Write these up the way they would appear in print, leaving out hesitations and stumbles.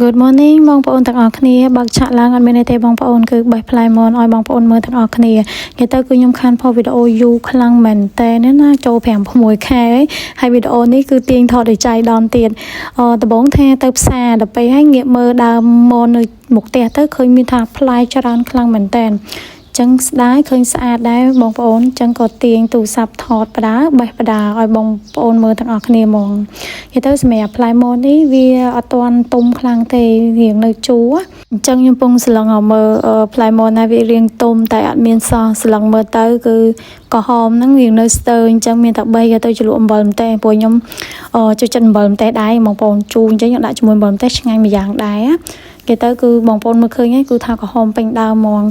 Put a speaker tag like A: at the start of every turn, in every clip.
A: Good morning បងប្អូនទាំងអស់គ្នាបើកឆាកឡើងអត់មានទេបងប្អូនគឺបេះផ្លែមនឲ្យបងប្អូនមើលទាំងអស់គ្នានិយាយទៅគឺខ្ញុំខានផុសវីដេអូយូរខ្លាំងមែនតើណាចូល5-6ខែហើយវីដេអូនេះគឺទាញថតដោយចៃដន្យទៀតដំបងថាទៅផ្សារដល់ពេលឲ្យងាកមើលដើមមននៅមុខផ្ទះទៅឃើញមានថាផ្លែច្រើនខ្លាំងមែនតើចឹងស្ដាយឃើញស្អាតដែរបងប្អូនចឹងក៏ទាញទូរស័ព្ទថតបដាបេះបដាឲ្យបងប្អូនមើលទាំងអស់គ្នាហ្មងនិយាយទៅសម្រាប់ផ្លែមននេះវាអត់ទាន់ទុំខ្លាំងទេរៀងនៅជូរអញ្ចឹងខ្ញុំពងស្លឹងឲ្យមើលផ្លែមនណាវារៀងទុំតែអត់មានសោះស្លឹងមើលទៅគឺក្រហមហ្នឹងរៀងនៅស្ទើរអញ្ចឹងមានតែ3យកទៅជ្រលក់អំបិលម្ទេសព្រោះខ្ញុំចូលចិត្តអំបិលម្ទេសដែរបងប្អូនជូរអញ្ចឹងខ្ញុំដាក់ជាមួយអំបិលម្ទេសឆ្ងាញ់មួយយ៉ាងដែរគេទៅគឺបងប្អូនមើលឃើញហើយគឺថាក្រហមពេញដើមហ្មង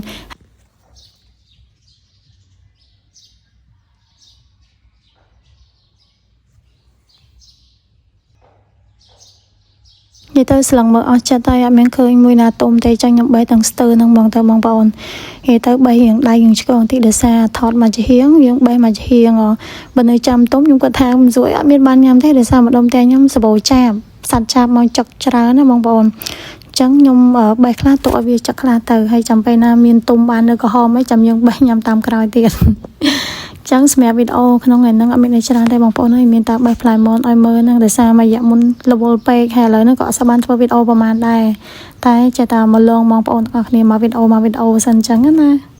A: និយាយទៅស្លឹងមើលអស់ចិត្តហើយអត់មានឃើញមួយណាទុំទេចឹងខ្ញុំបេះទាំងស្ទើរហ្នឹងហ្មងទៅបងប្អូននិយាយទៅបេះរៀងដៃរៀងឆ្កងតិចដោយសារថតមកជាហៀងយើងបេះមកជាហៀងបើនៅចាំទុំខ្ញុំគាត់ថាមិនស្រួយអត់មានបានញ៉ាំទេដោយសារម្ដុំតែខ្ញុំសបោចាបសัตว์ចាបមកចុកច្រើនណាបងប្អូនចឹងខ្ញុំបេះខ្លះទុកឲ្យវាចុកខ្លះទៅហើយចាំពេលណាមានទុំបាននៅក្រហមហើយចាំយើងបេះញ៉ាំតាមក្រោយទៀតចឹងសម្រាប់វីដេអូក្នុងថ្ងៃហ្នឹងអត់មានច្រើនទេបងប្អូនហើយមានតែបេះផ្លែមនឲ្យមើលហ្នឹងដោយសារមួយរយៈមុនរវល់ពេកហើយឥឡូវហ្នឹងក៏អត់សូវបានធ្វើវីដេអូប្រហែលដែរតែចេះតែមកលងបងប្អូនទាំងអស់គ្នាមកវីដេអូសិនចឹងណា